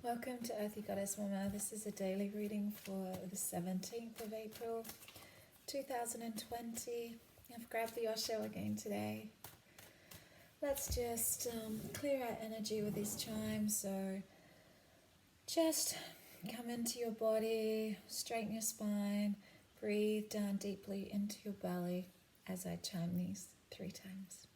Welcome to Earthy Goddess Mumma. This is a daily reading for the 17th of April 2020. I've grabbed the Osho again today. Let's just clear our energy with these chimes. So just come into your body, straighten your spine, breathe down deeply into your belly as I chime these 3 times.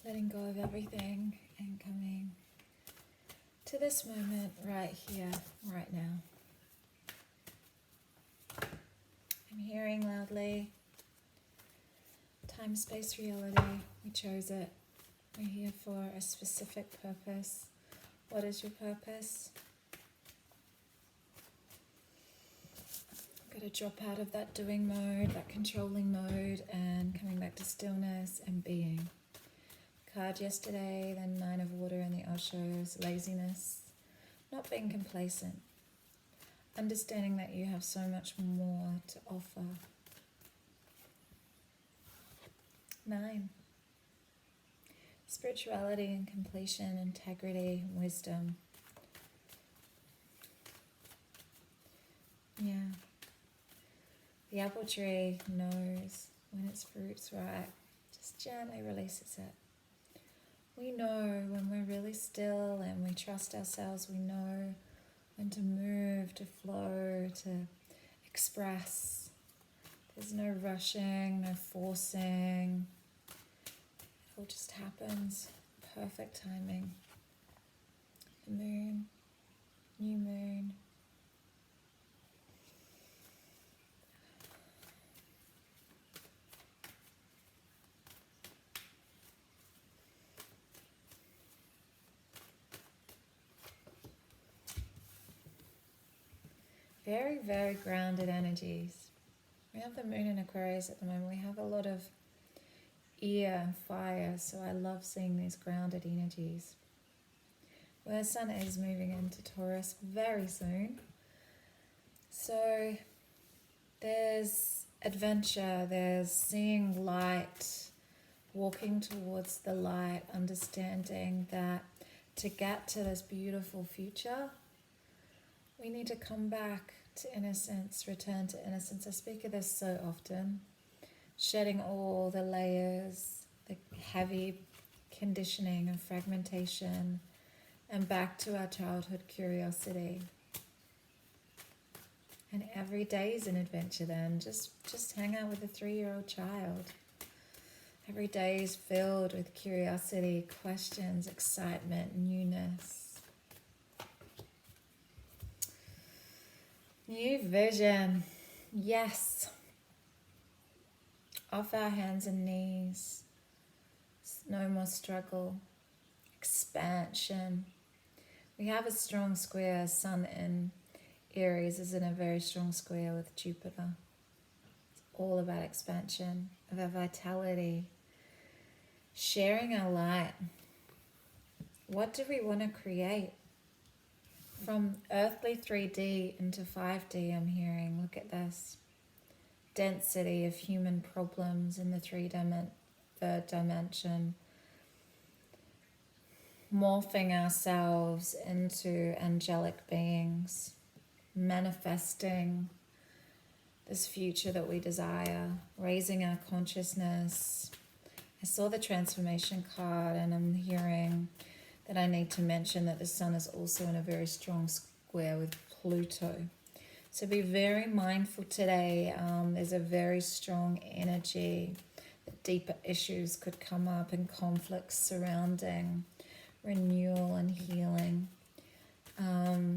Letting go of everything and coming to this moment right here, right now. I'm hearing loudly. Time, space, reality. We chose it. We're here for a specific purpose. What is your purpose? Got to drop out of that doing mode, that controlling mode, and coming back to stillness and being. Card yesterday, the 9 of water in the Osho's laziness, not being complacent, understanding that you have so much more to offer. 9, spirituality and completion, integrity, wisdom. Yeah, the apple tree knows when its fruit's ripe, just gently releases it. We know when we're really still and we trust ourselves, we know when to move, to flow, to express. There's no rushing, no forcing. It all just happens. Perfect timing. The moon, new moon. Very, very grounded energies. We have the moon in Aquarius at the moment. We have a lot of air and fire, so I love seeing these grounded energies. Well, the sun is moving into Taurus very soon. So there's adventure, there's seeing light, walking towards the light, understanding that to get to this beautiful future, we need to come back to innocence, return to innocence. I speak of this so often. Shedding all the layers, the heavy conditioning and fragmentation, and back to our childhood curiosity. And every day is an adventure then. Just hang out with a 3-year-old child. Every day is filled with curiosity, questions, excitement, newness. New vision, yes. Off our hands and knees. No more struggle. Expansion. We have a strong square. Sun in Aries is in a very strong square with Jupiter. It's all about expansion of our vitality. Sharing our light. What do we want to create? From earthly 3D into 5D, I'm hearing, look at this. Density of human problems in the third dimension. Morphing ourselves into angelic beings. Manifesting this future that we desire. Raising our consciousness. I saw the transformation card and I'm hearing that I need to mention that the sun is also in a very strong square with Pluto. So be very mindful today. There's a very strong energy that deeper issues could come up and conflicts surrounding renewal and healing.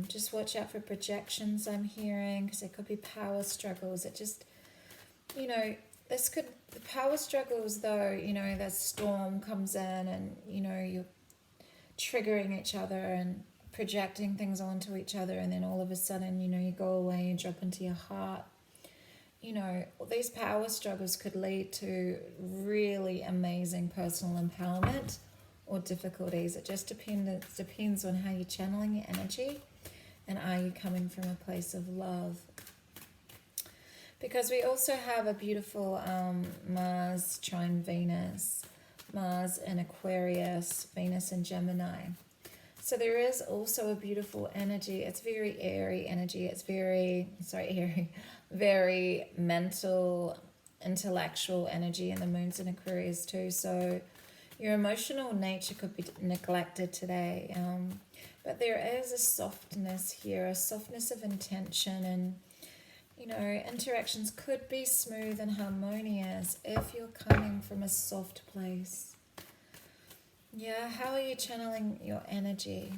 Just watch out for projections I'm hearing, because there could be power struggles. It just, the power struggles though, that storm comes in and, you're triggering each other and projecting things onto each other, and then all of a sudden, you go away and drop into your heart you know, these power struggles could lead to really amazing personal empowerment or difficulties. It just depends on how you're channeling your energy, and are you coming from a place of love. Because we also have a beautiful Mars trine Venus, Mars in Aquarius, Venus in Gemini. So there is also a beautiful energy. It's very airy energy. It's very mental, intellectual energy, and the moon's in Aquarius too. So your emotional nature could be neglected today. But there is a softness here, a softness of intention, and you know, interactions could be smooth and harmonious if you're coming from a soft place. Yeah, how are you channeling your energy?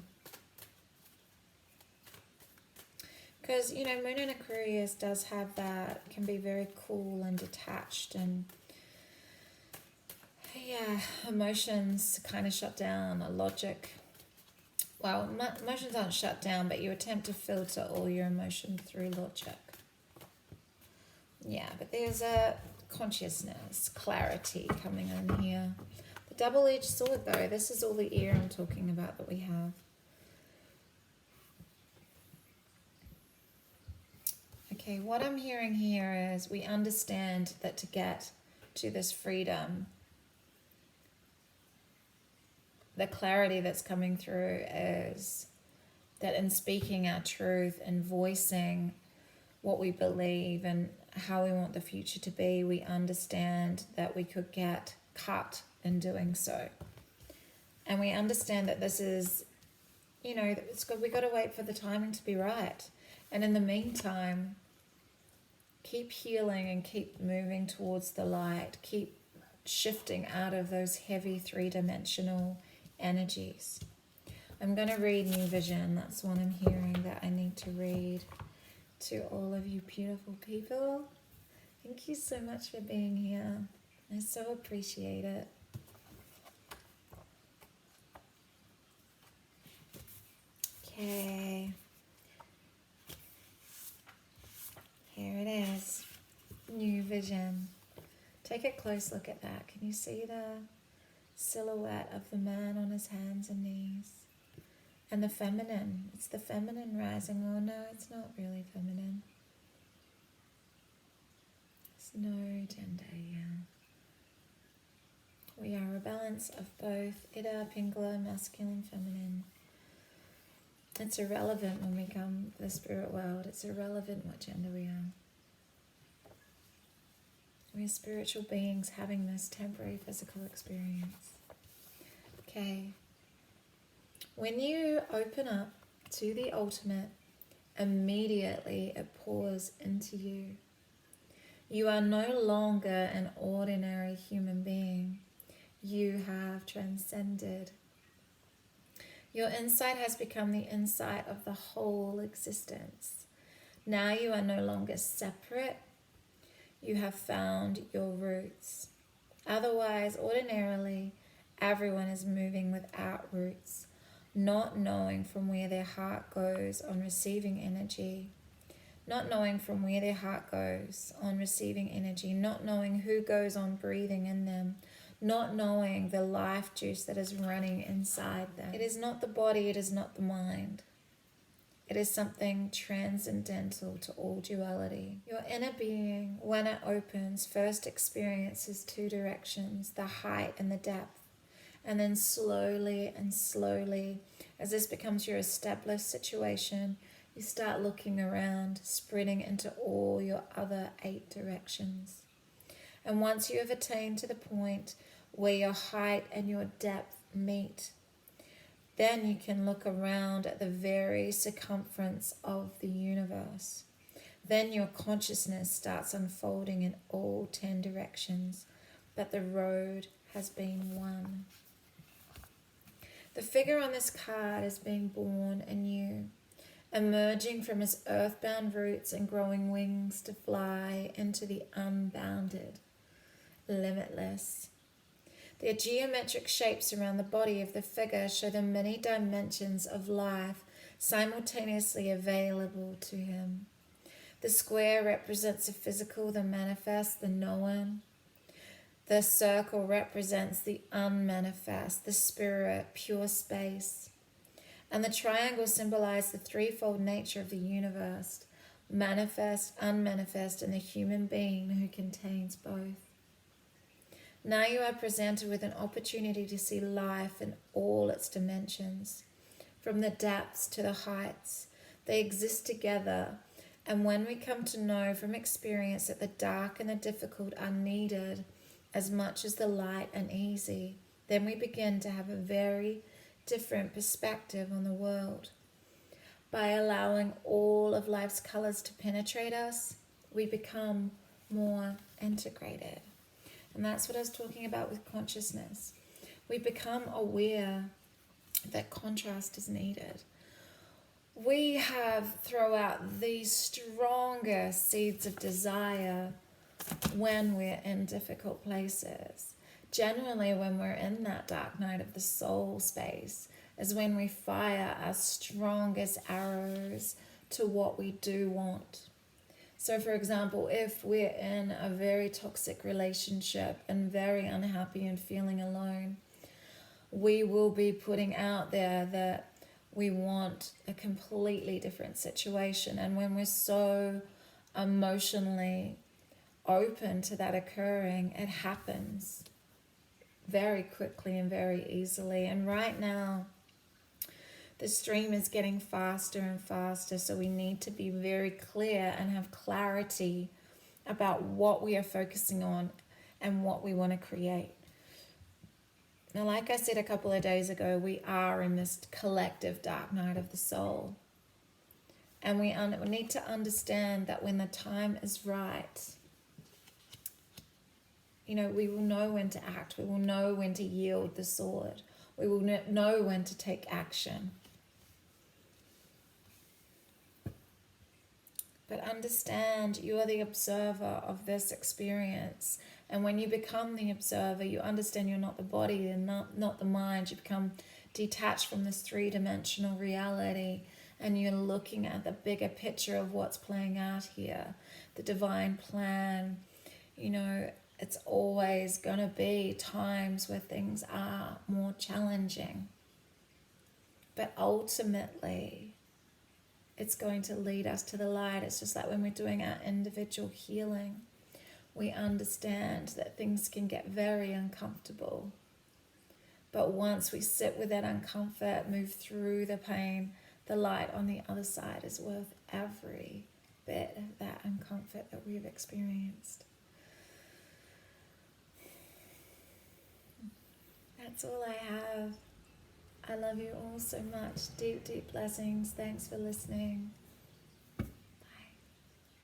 Because, you know, Moon in Aquarius does have that, can be very cool and detached, and yeah, emotions kind of shut down, a logic. Well, emotions aren't shut down, but you attempt to filter all your emotion through logic. Yeah, but there's a consciousness, clarity coming in here. The double-edged sword, though, this is all the air I'm talking about that we have. Okay, what I'm hearing here is we understand that to get to this freedom, the clarity that's coming through is that in speaking our truth and voicing what we believe and how we want the future to be, we understand that we could get cut in doing so. And we understand that this is, you know, it's good. We got to wait for the timing to be right. And in the meantime, keep healing and keep moving towards the light. Keep shifting out of those heavy three-dimensional energies. I'm going to read New Vision. That's what I'm hearing that I need to read to all of you beautiful people. Thank you so much for being here. I so appreciate it. Okay. Here it is. New Vision. Take a close look at that. Can you see the silhouette of the man on his hands and knees? And the feminine. It's the feminine rising. Oh no, it's not really feminine. It's no gender, yeah. We are a balance of both Ida, Pingala, masculine, feminine. It's irrelevant when we come to the spirit world. It's irrelevant what gender we are. We're spiritual beings having this temporary physical experience. Okay. When you open up to the ultimate, immediately it pours into you. You are no longer an ordinary human being. You have transcended. Your insight has become the insight of the whole existence. Now you are no longer separate. You have found your roots. Otherwise, ordinarily, everyone is moving without roots, not knowing from where their heart goes on receiving energy, not knowing from where their heart goes on receiving energy, not knowing who goes on breathing in them, not knowing the life juice that is running inside them. It is not the body, it is not the mind. It is something transcendental to all duality. Your inner being, when it opens, first experiences two directions, the height and the depth. And then slowly and slowly, as this becomes your established situation, you start looking around, spreading into all your other 8 directions. And once you have attained to the point where your height and your depth meet, then you can look around at the very circumference of the universe. Then your consciousness starts unfolding in all 10 directions, but the road has been won. The figure on this card is being born anew, emerging from his earthbound roots and growing wings to fly into the unbounded, limitless. The geometric shapes around the body of the figure show the many dimensions of life simultaneously available to him. The square represents the physical, the manifest, the known. The circle represents the unmanifest, the spirit, pure space. And the triangle symbolizes the threefold nature of the universe, manifest, unmanifest, and the human being who contains both. Now you are presented with an opportunity to see life in all its dimensions, from the depths to the heights. They exist together, and when we come to know from experience that the dark and the difficult are needed as much as the light and easy, then we begin to have a very different perspective on the world. By allowing all of life's colors to penetrate us, we become more integrated. And that's what I was talking about with consciousness. We become aware that contrast is needed. We have thrown out the strongest seeds of desire when we're in difficult places. Generally, when we're in that dark night of the soul space is when we fire our strongest arrows to what we do want. So, for example, if we're in a very toxic relationship and very unhappy and feeling alone, we will be putting out there that we want a completely different situation. And when we're so emotionally open to that occurring, it happens very quickly and very easily. And right now, the stream is getting faster and faster, so we need to be very clear and have clarity about what we are focusing on and what we want to create. Now, like I said a couple of days ago, we are in this collective dark night of the soul. And we need to understand that when the time is right, we will know when to act. We will know when to yield the sword. We will know when to take action. But understand you are the observer of this experience. And when you become the observer, you understand you're not the body and not the mind. You become detached from this three-dimensional reality. And you're looking at the bigger picture of what's playing out here. The divine plan. It's always going to be times where things are more challenging. But ultimately, it's going to lead us to the light. It's just like when we're doing our individual healing, we understand that things can get very uncomfortable. But once we sit with that uncomfort, move through the pain, the light on the other side is worth every bit of that uncomfort that we've experienced. That's all I have. I love you all so much. Deep, deep blessings. Thanks for listening.